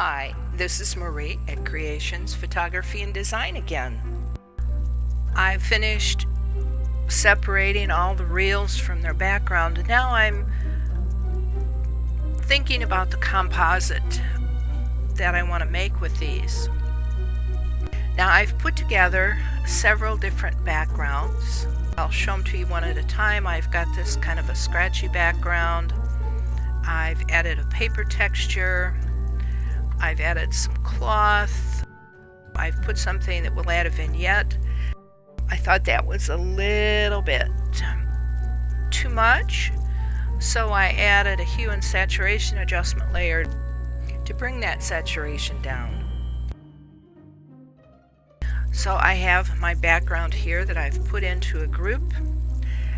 Hi, this is Marie at Creations Photography and Design again. I've finished separating all the reels from their background, and now I'm thinking about the composite that I want to make with these. Now I've put together several different backgrounds. I'll show them to you one at a time. I've got this kind of a scratchy background. I've added a paper texture. I've added some cloth. I've put something that will add a vignette. I thought that was a little bit too much, so I added a hue and saturation adjustment layer to bring that saturation down. So I have my background here that I've put into a group,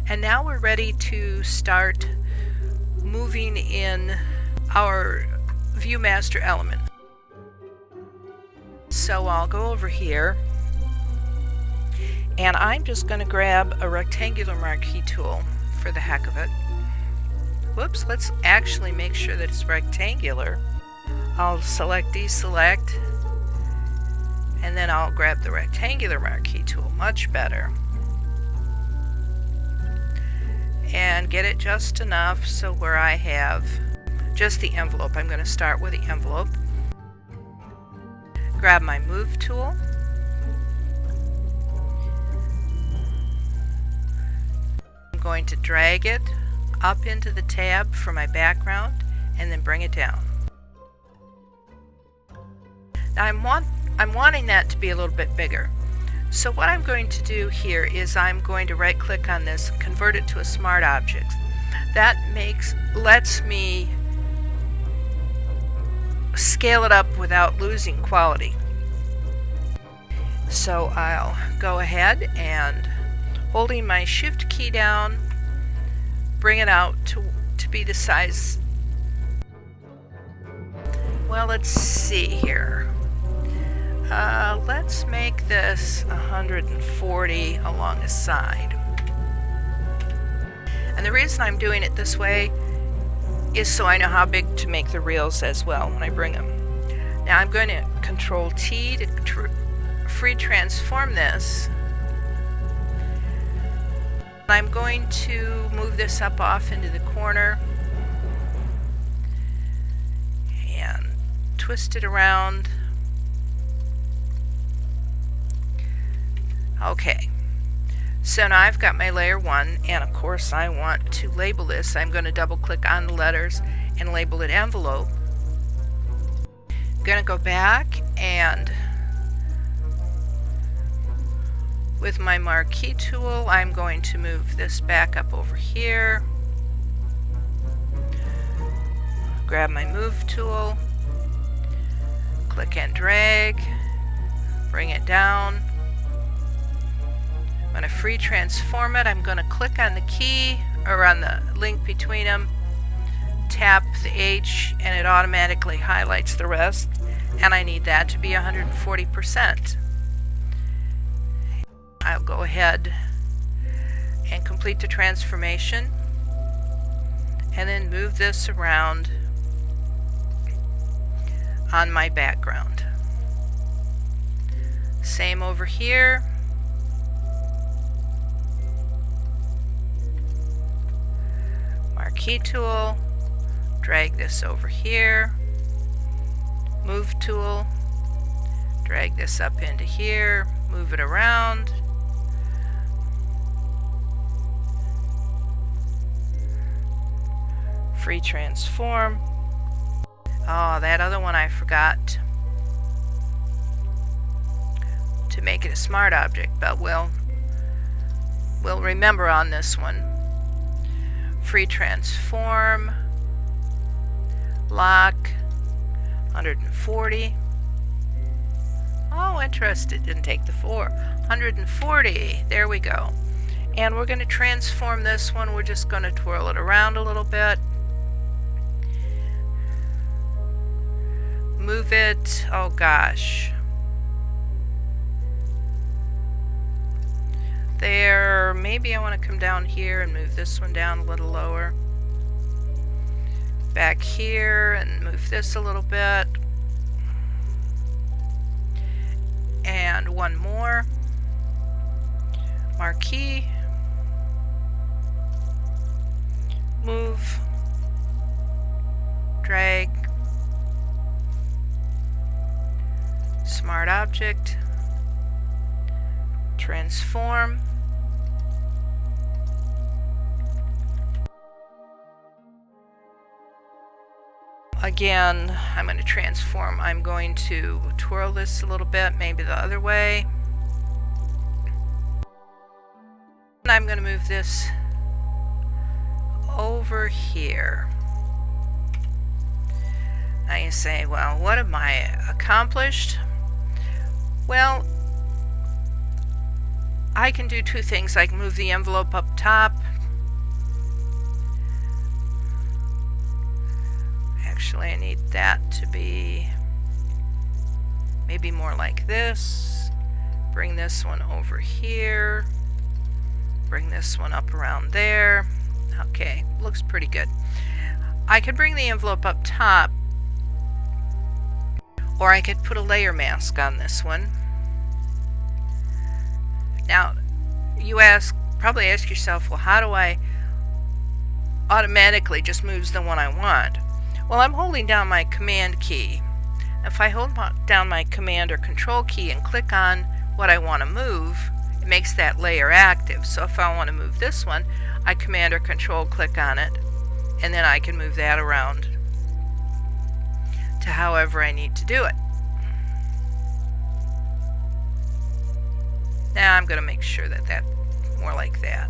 and now we're ready to start moving in our ViewMaster element. So I'll go over here, and I'm just going to grab a rectangular marquee tool for the heck of it. Whoops, let's actually make sure that it's rectangular. I'll select deselect, and then I'll grab the rectangular marquee tool, much better. And get it just enough so where I have just the envelope. I'm going to start with the envelope. Grab my move tool. I'm going to drag it up into the tab for my background and then bring it down. Now I'm wanting that to be a little bit bigger. So what I'm going to do here is I'm going to right click on this and convert it to a smart object. That lets me scale it up without losing quality. So I'll go ahead and, holding my shift key down, bring it out to be the size. Well, let's see here. Let's make this 140 along the side. And the reason I'm doing it this way is so I know how big to make the reels as well when I bring them. Now I'm going to Control T to free transform this. I'm going to move this up off into the corner and twist it around. Okay, so now I've got my layer 1, and of course I want to label this. I'm going to double click on the letters and label it envelope. I'm going to go back, and with my marquee tool I'm going to move this back up over here. Grab my move tool, click and drag, bring it down. I'm going to free transform it. I'm going to click on the key, or on the link between them, tap the H, and it automatically highlights the rest, and I need that to be 140%. I'll go ahead and complete the transformation, and then move this around on my background. Same over here. Marquee tool, drag this over here, move tool, drag this up into here, move it around, free transform. Oh, that other one I forgot to make it a smart object, but we'll remember on this one. Free transform, lock, 140. Oh, interesting, didn't take the 4. 140, there we go. And we're going to transform this one. We're just going to twirl it around a little bit. Move it, oh gosh. There, maybe I want to come down here and move this one down a little lower. Back here and move this a little bit. and one more marquee, move, drag, smart object, transform, again, I'm going to transform. I'm going to twirl this a little bit, maybe the other way. And I'm going to move this over here. Now you say, well, what have I accomplished? Well, I can do two things. I can move the envelope up top. Actually, I need that to be maybe more like this. Bring this one over here. Bring this one up around there. Okay, looks pretty good. I could bring the envelope up top, or I could put a layer mask on this one. Now, you probably ask yourself, well, how do I automatically just moves the one I want? Well, I'm holding down my command key. If I hold down my command or control key and click on what I want to move, it makes that layer active. So if I want to move this one, I command or control click on it, and then I can move that around to however I need to do it. Now I'm going to make sure that that's more like that.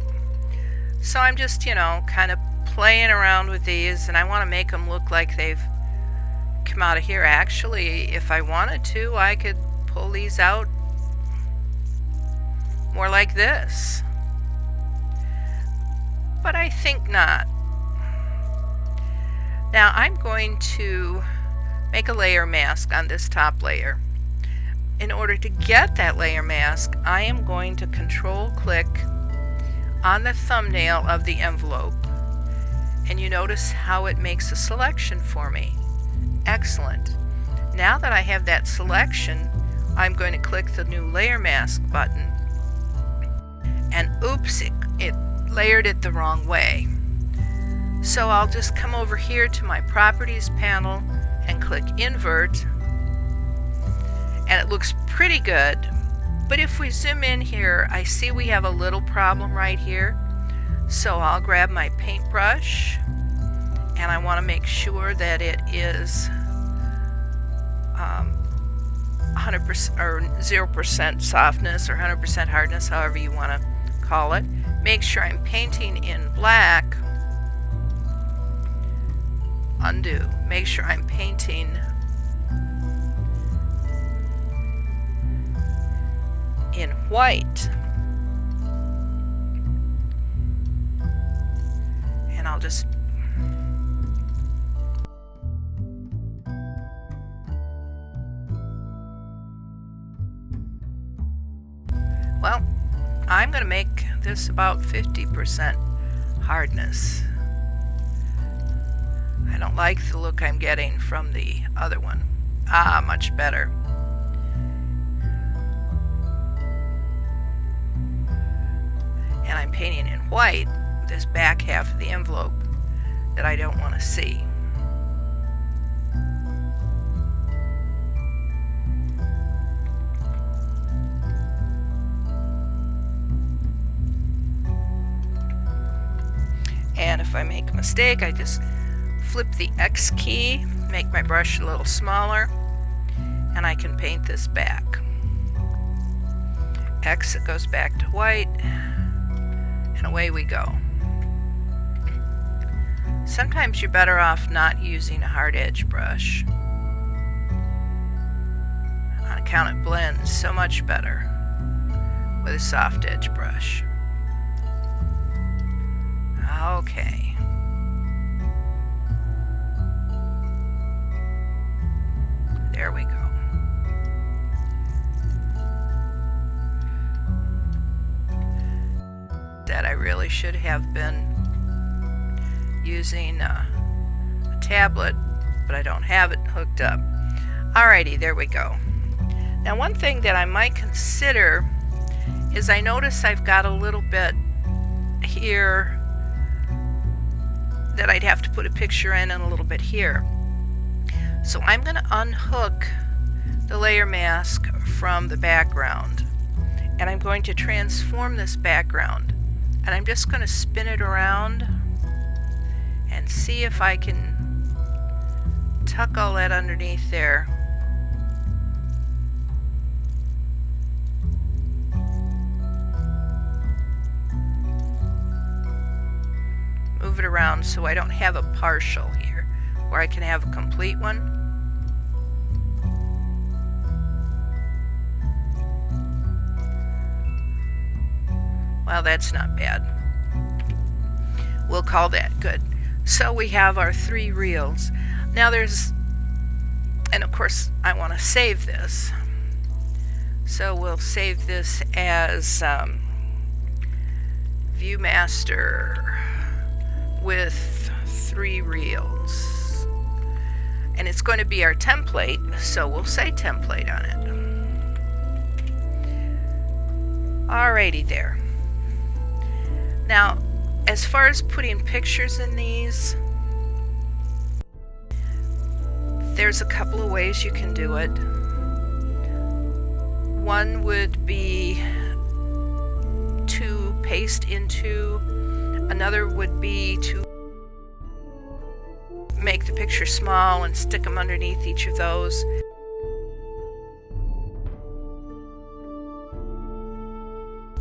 So I'm just, kind of playing around with these, and I want to make them look like they've come out of here. Actually, if I wanted to, I could pull these out more like this. But I think not. Now I'm going to make a layer mask on this top layer. In order to get that layer mask, I am going to control click on the thumbnail of the envelope, and you notice how it makes a selection for me. Excellent. Now that I have that selection, I'm going to click the new layer mask button, and oops, it layered it the wrong way. So I'll just come over here to my properties panel and click invert, and it looks pretty good. But if we zoom in here, I see we have a little problem right here. So I'll grab my paintbrush, and I want to make sure that it is 100% or 0% softness or 100% hardness, however you want to call it. Make sure I'm painting in black. Undo. Make sure I'm painting in white. And I'll just well, I'm going to make this about 50% hardness. I don't like the look I'm getting from the other one. Much better. And I'm painting in white this back half of the envelope that I don't want to see. And if I make a mistake, I just flip the X key, make my brush a little smaller, and I can paint this back. X, it goes back to white, and away we go. Sometimes you're better off not using a hard edge brush. On account it blends so much better with a soft edge brush. Okay. There we go. That I really should have been using a tablet, but I don't have it hooked up. Alrighty, there we go. Now one thing that I might consider is I notice I've got a little bit here that I'd have to put a picture in and a little bit here. So I'm going to unhook the layer mask from the background, and I'm going to transform this background, and I'm just going to spin it around and see if I can tuck all that underneath there. Move it around so I don't have a partial here, where I can have a complete one. Well, that's not bad. We'll call that good. So we have our 3 reels. Now there's, and of course I want to save this. So we'll save this as ViewMaster with 3 reels, and it's going to be our template, so we'll say template on it. Alrighty there. Now as far as putting pictures in these, there's a couple of ways you can do it. One would be to paste into, another would be to make the picture small and stick them underneath each of those.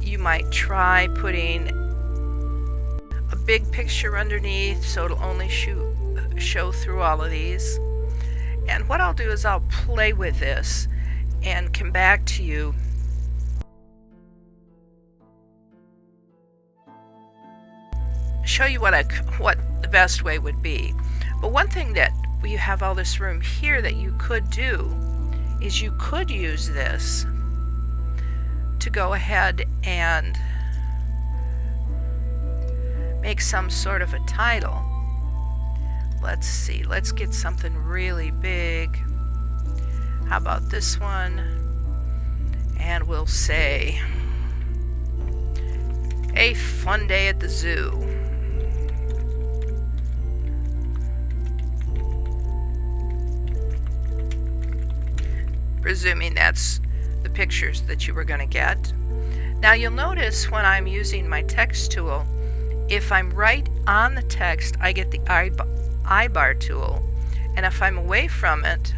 You might try putting a big picture underneath so it'll only show through all of these. And what I'll do is I'll play with this and come back to you show you what the best way would be. But one thing that you have all this room here that you could do is you could use this to go ahead and make some sort of a title. Let's see, let's get something really big. How about this one? And we'll say, a fun day at the zoo. Presuming that's the pictures that you were going to get. Now you'll notice when I'm using my text tool, if I'm right on the text, I get the I bar tool, and if I'm away from it,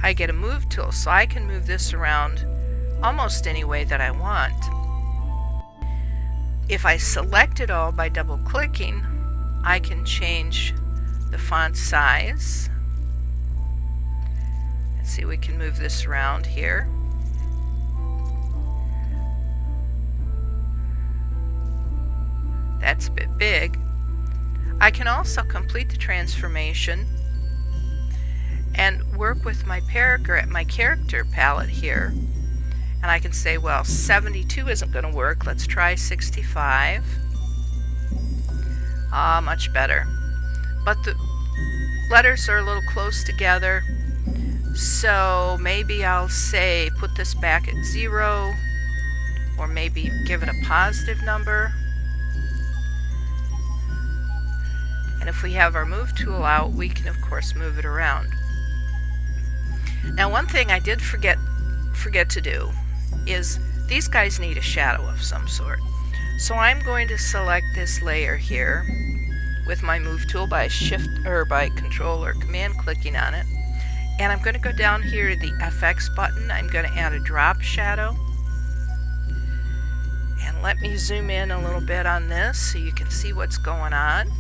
I get a move tool, so I can move this around almost any way that I want. If I select it all by double clicking, I can change the font size. Let's see, we can move this around here. That's a bit big. I can also complete the transformation and work with my character palette here. And I can say, well, 72 isn't going to work. Let's try 65. Ah, much better. But the letters are a little close together. So maybe I'll say put this back at 0, or maybe give it a positive number. And if we have our move tool out, we can of course move it around. Now one thing I did forget to do is these guys need a shadow of some sort. So I'm going to select this layer here with my move tool by shift or by control or command clicking on it. And I'm going to go down here to the FX button. I'm going to add a drop shadow. And let me zoom in a little bit on this so you can see what's going on.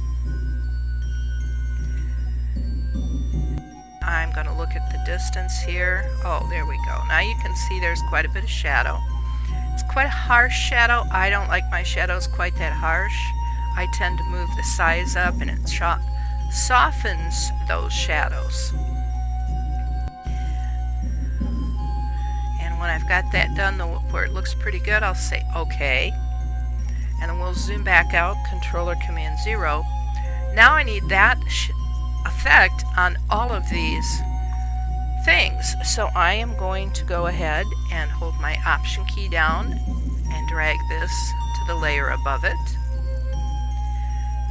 I'm going to look at the distance here. Oh, there we go. Now you can see there's quite a bit of shadow. It's quite a harsh shadow. I don't like my shadows quite that harsh. I tend to move the size up and it softens those shadows. And when I've got that done where it looks pretty good, I'll say OK. And then we'll zoom back out, Control or Command 0. Now I need that effect on all of these things. So I am going to go ahead and hold my Option key down and drag this to the layer above it.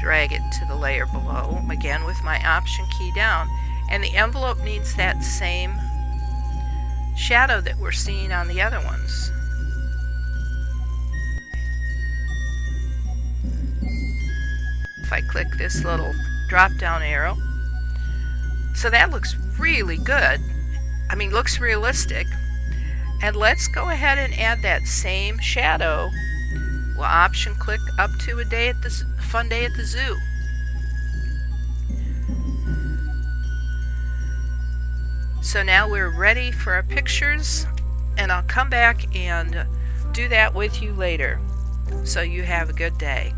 Drag it to the layer below, again with my Option key down. And the envelope needs that same shadow that we're seeing on the other ones. If I click this little drop down arrow, so that looks really good. I mean, looks realistic. And let's go ahead and add that same shadow. We'll Option click up to a day at the fun day at the zoo. So now we're ready for our pictures, and I'll come back and do that with you later. So you have a good day.